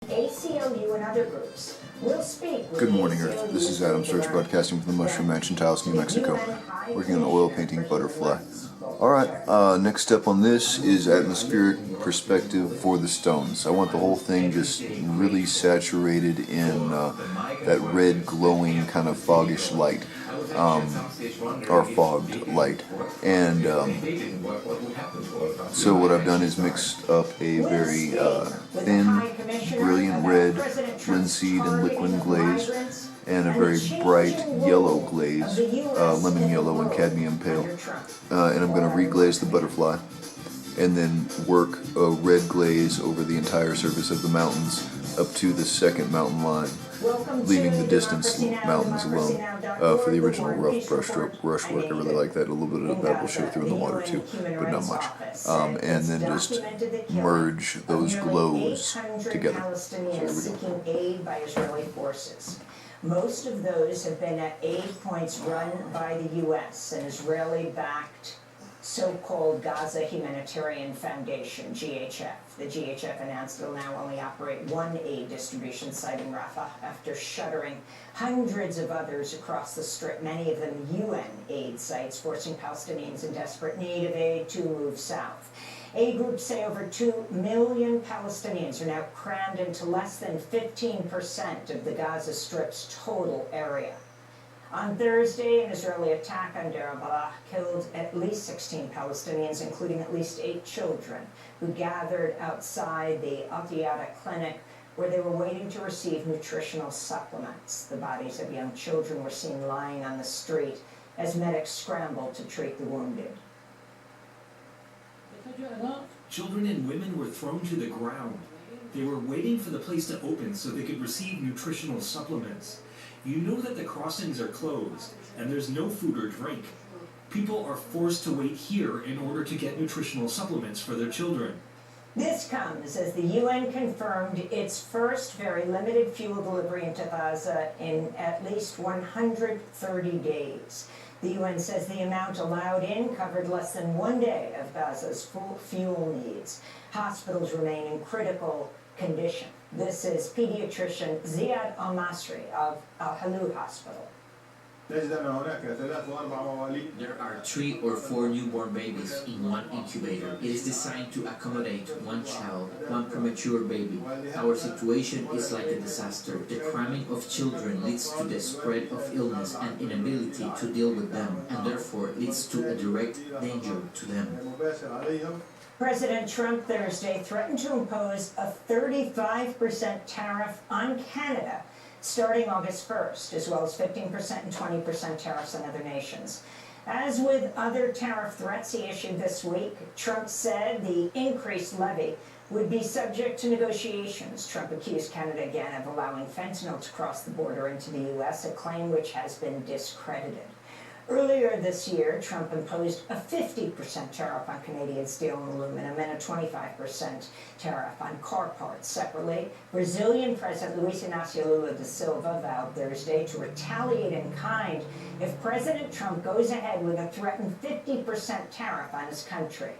ACLU and other groups will speak with. Good morning, Earth. This is Adam Sturch broadcasting from the Mushroom Mansion, Taos, New Mexico, working on the oil painting butterfly. Alright, next step on this is atmospheric perspective for the stones. I want the whole thing just really saturated in that red glowing kind of foggish light, or fogged light. And so what I've done is mixed up a very thin, brilliant red linseed and liquid glaze, and a very bright yellow glaze, lemon yellow and cadmium pale. And I'm going to reglaze the butterfly and then work a red glaze over the entire surface of the mountains up to the second mountain line, leaving the distance mountains alone for the original rough brush work. I really like that. A little bit of that will show through in the water too, but not much. And then just merge those glows together. So here we go. Most of those have been at aid points run by the U.S., an Israeli-backed so-called Gaza Humanitarian Foundation, GHF. The GHF announced it will now only operate one aid distribution site in Rafah after shuttering hundreds of others across the Strip, many of them UN aid sites, forcing Palestinians in desperate need of aid to move south. Aid groups say over 2 million Palestinians are now crammed into less than 15% of the Gaza Strip's total area. On Thursday, an Israeli attack on Deir al-Balah killed at least 16 Palestinians, including at least 8 children, who gathered outside the Al-Diyada clinic where they were waiting to receive nutritional supplements. The bodies of young children were seen lying on the street as medics scrambled to treat the wounded. Children and women were thrown to the ground. They were waiting for the place to open so they could receive nutritional supplements. You know that the crossings are closed, and there's no food or drink. People are forced to wait here in order to get nutritional supplements for their children. This comes as the UN confirmed its first very limited fuel delivery into Gaza in at least 130 days. The UN says the amount allowed in covered less than 1 day of Gaza's full fuel needs. Hospitals remain in critical condition. This is pediatrician Ziad Al-Masri of Al-Halou Hospital. There are 3 or 4 newborn babies in one incubator. It is designed to accommodate 1 child, 1 premature baby. Our situation is like a disaster. The cramming of children leads to the spread of illness and inability to deal with them, and therefore leads to a direct danger to them. President Trump Thursday threatened to impose a 35% tariff on Canada starting August 1st, as well as 15% and 20% tariffs on other nations. As with other tariff threats he issued this week, Trump said the increased levy would be subject to negotiations. Trump accused Canada again of allowing fentanyl to cross the border into the U.S., a claim which has been discredited. Earlier this year, Trump imposed a 50% tariff on Canadian steel and aluminum and a 25% tariff on car parts. Separately, Brazilian President Luiz Inácio Lula da Silva vowed Thursday to retaliate in kind if President Trump goes ahead with a threatened 50% tariff on his country.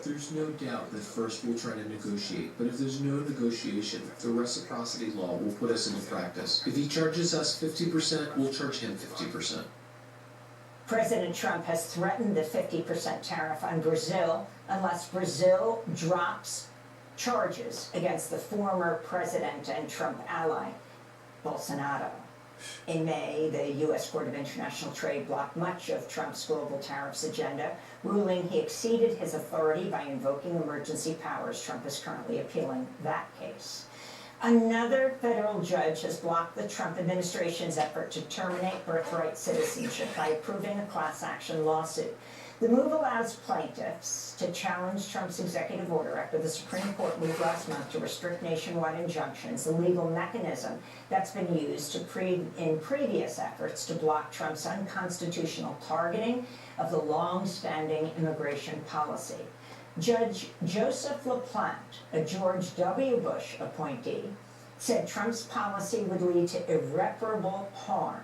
There's no doubt that first we'll try to negotiate, but if there's no negotiation, the reciprocity law will put us into practice. If he charges us 50%, we'll charge him 50%. President Trump has threatened the 50% tariff on Brazil unless Brazil drops charges against the former president and Trump ally, Bolsonaro. In May, the U.S. Court of International Trade blocked much of Trump's global tariffs agenda, ruling he exceeded his authority by invoking emergency powers. Trump is currently appealing that case. Another federal judge has blocked the Trump administration's effort to terminate birthright citizenship by approving a class action lawsuit. The move allows plaintiffs to challenge Trump's executive order after the Supreme Court moved last month to restrict nationwide injunctions, a legal mechanism that's been used in previous efforts to block Trump's unconstitutional targeting of the long-standing immigration policy. Judge Joseph LaPlante, a George W. Bush appointee, said Trump's policy would lead to irreparable harm.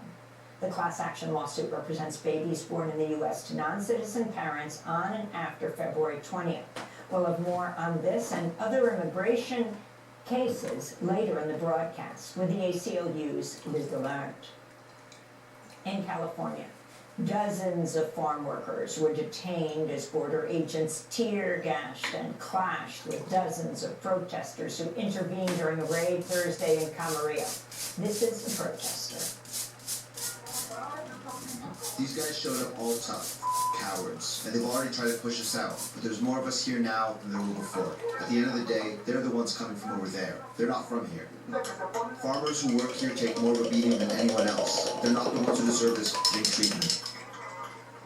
The class action lawsuit represents babies born in the U.S. to non-citizen parents on and after February 20th. We'll have more on this and other immigration cases later in the broadcast with the ACLU's Liz Gallant. In California, dozens of farm workers were detained as border agents tear-gassed and clashed with dozens of protesters who intervened during a raid Thursday in Camarillo. This is a protester. These guys showed up all tough, cowards, and they've already tried to push us out. But there's more of us here now than there were before. At the end of the day, they're the ones coming from over there. They're not from here. Farmers who work here take more of a beating than anyone else. They're not the ones who deserve this big treatment.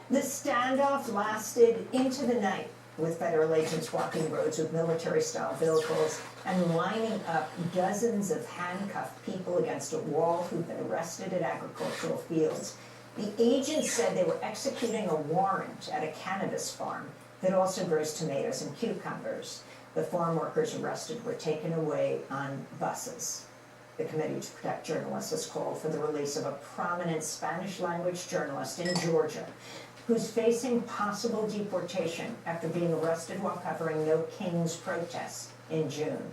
The standoff lasted into the night, with federal agents walking roads with military-style vehicles and lining up dozens of handcuffed people against a wall who'd been arrested at agricultural fields. The agents said they were executing a warrant at a cannabis farm that also grows tomatoes and cucumbers. The farm workers arrested were taken away on buses. The Committee to Protect Journalists has called for the release of a prominent Spanish-language journalist in Georgia who's facing possible deportation after being arrested while covering No Kings protests in June.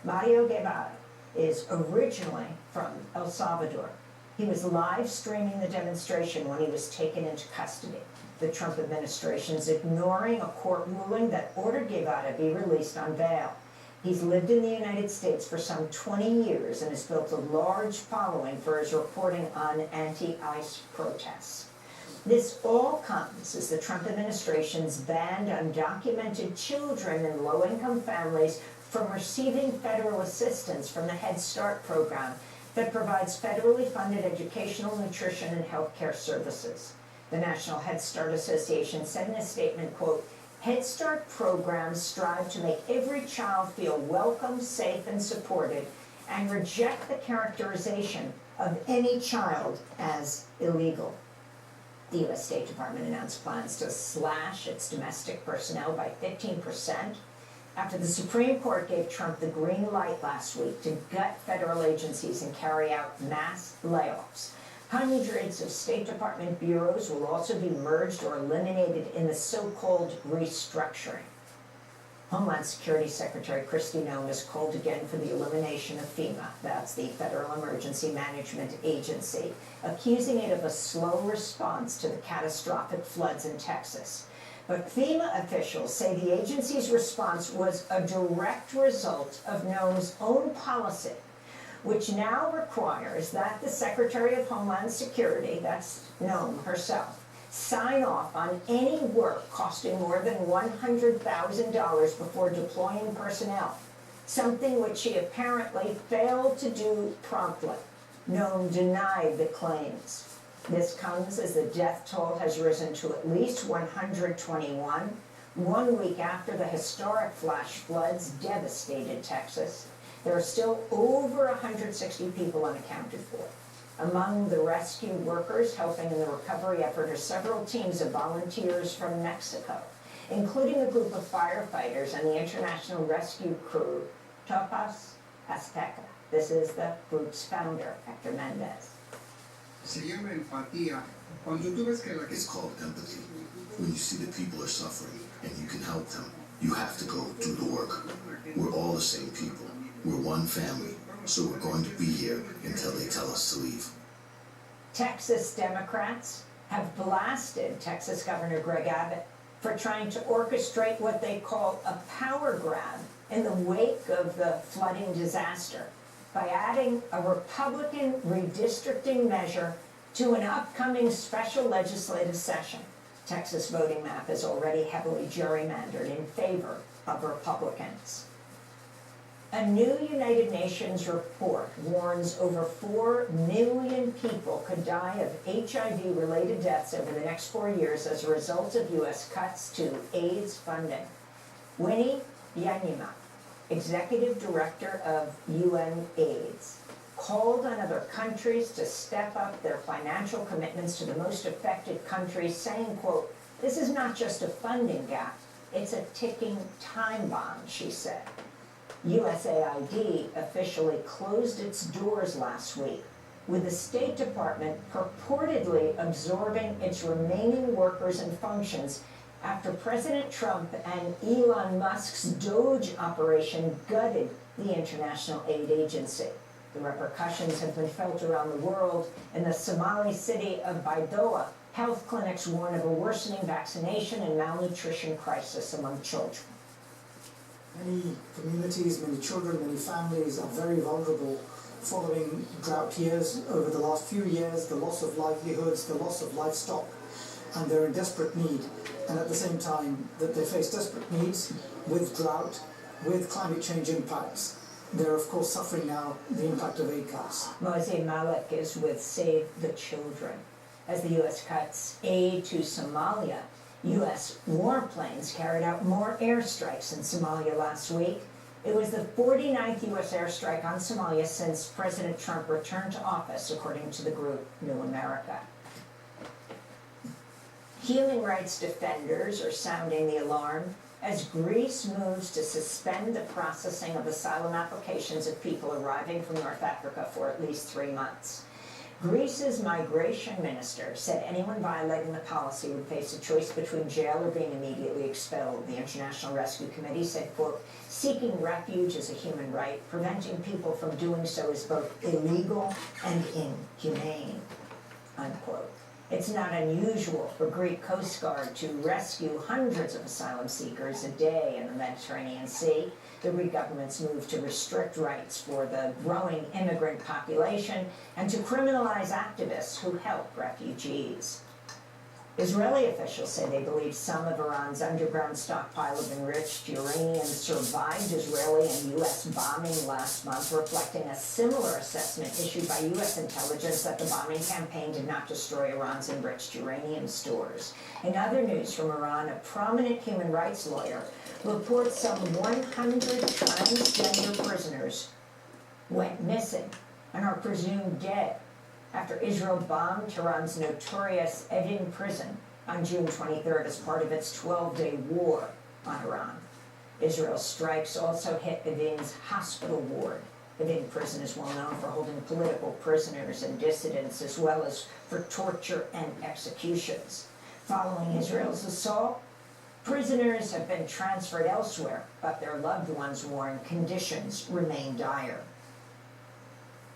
Mario Guevara is originally from El Salvador. He was live streaming the demonstration when he was taken into custody. The Trump administration is ignoring a court ruling that ordered Guevara be released on bail. He's lived in the United States for some 20 years and has built a large following for his reporting on anti-ICE protests. This all comes as the Trump administration's banned undocumented children in low-income families from receiving federal assistance from the Head Start program that provides federally funded educational, nutrition, and health care services. The National Head Start Association said in a statement, quote, Head Start programs strive to make every child feel welcome, safe, and supported, and reject the characterization of any child as illegal. The U.S. State Department announced plans to slash its domestic personnel by 15%. After the Supreme Court gave Trump the green light last week to gut federal agencies and carry out mass layoffs. Hundreds of State Department bureaus will also be merged or eliminated in the so-called restructuring. Homeland Security Secretary Kristi Noem has called again for the elimination of FEMA, that's the Federal Emergency Management Agency, accusing it of a slow response to the catastrophic floods in Texas. But FEMA officials say the agency's response was a direct result of Noem's own policy, which now requires that the Secretary of Homeland Security, that's Noem herself, sign off on any work costing more than $100,000 before deploying personnel, something which she apparently failed to do promptly. Noem denied the claims. This comes as the death toll has risen to at least 121, 1 week after the historic flash floods devastated Texas. There are still over 160 people unaccounted for. Among the rescue workers helping in the recovery effort are several teams of volunteers from Mexico, including a group of firefighters and the international rescue crew, Topas Azteca. This is the group's founder, Hector Mendez. Se llama empatía. Cuando tú ves que la It's called empathy. When you see that people are suffering and you can help them, you have to go do the work. We're all the same people. We're one family, so we're going to be here until they tell us to leave. Texas Democrats have blasted Texas Governor Greg Abbott for trying to orchestrate what they call a power grab in the wake of the flooding disaster by adding a Republican redistricting measure to an upcoming special legislative session. Texas voting map is already heavily gerrymandered in favor of Republicans. A new United Nations report warns over 4 million people could die of HIV-related deaths over the next 4 years as a result of U.S. cuts to AIDS funding. Winnie Byanyima, Executive Director of UN AIDS, called on other countries to step up their financial commitments to the most affected countries, saying, quote, "This is not just a funding gap, it's a ticking time bomb," she said. USAID officially closed its doors last week, with the State Department purportedly absorbing its remaining workers and functions after President Trump and Elon Musk's Doge operation gutted the International Aid Agency. The repercussions have been felt around the world. In the Somali city of Baidoa, health clinics warn of a worsening vaccination and malnutrition crisis among children. Many communities, many children, many families are very vulnerable following drought years. Over the last few years, the loss of livelihoods, the loss of livestock, and they're in desperate need. And at the same time that they face desperate needs with drought, with climate change impacts, they're of course suffering now the impact of aid cuts. Mosey Malik is with Save the Children. As the U.S. cuts aid to Somalia, U.S. warplanes carried out more airstrikes in Somalia last week. It was the 49th U.S. airstrike on Somalia since President Trump returned to office, according to the group New America. Human rights defenders are sounding the alarm as Greece moves to suspend the processing of asylum applications of people arriving from North Africa for at least 3 months. Greece's migration minister said anyone violating the policy would face a choice between jail or being immediately expelled. The International Rescue Committee said, quote, seeking refuge is a human right. Preventing people from doing so is both illegal and inhumane, unquote. It's not unusual for Greek Coast Guard to rescue hundreds of asylum seekers a day in the Mediterranean Sea. The Greek government's move to restrict rights for the growing immigrant population and to criminalize activists who help refugees. Israeli officials say they believe some of Iran's underground stockpile of enriched uranium survived Israeli and U.S. bombing last month, reflecting a similar assessment issued by U.S. intelligence that the bombing campaign did not destroy Iran's enriched uranium stores. In other news from Iran, a prominent human rights lawyer reports some 100 transgender prisoners went missing and are presumed dead after Israel bombed Tehran's notorious Evin prison on June 23rd as part of its 12-day war on Iran. Israel's strikes also hit Evin's hospital ward. Evin prison is well known for holding political prisoners and dissidents, as well as for torture and executions. Following Israel's assault, prisoners have been transferred elsewhere, but their loved ones warn conditions remain dire.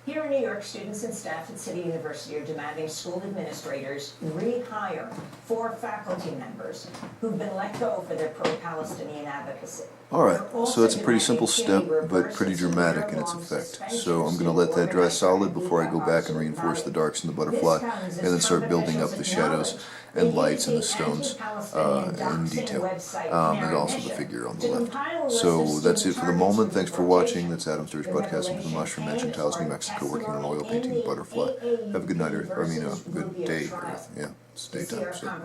Here in New York, students and staff at City University are demanding school administrators rehire 4 faculty members who've been let go for their pro-Palestinian advocacy. Alright, so that's a pretty simple step, but pretty dramatic in its effect. So I'm going to let that dry solid before I go back and reinforce the darks and the butterfly, and then start building up the shadows and lights and the stones in detail, and also the figure on the left. So that's it for the moment. Thanks for watching. That's Adam Sturch podcasting from the Mushroom Mansion, Taos, New Mexico, working on oil painting the butterfly. Have a good night, Earth. I mean, a good day, Earth. Yeah, it's daytime. So.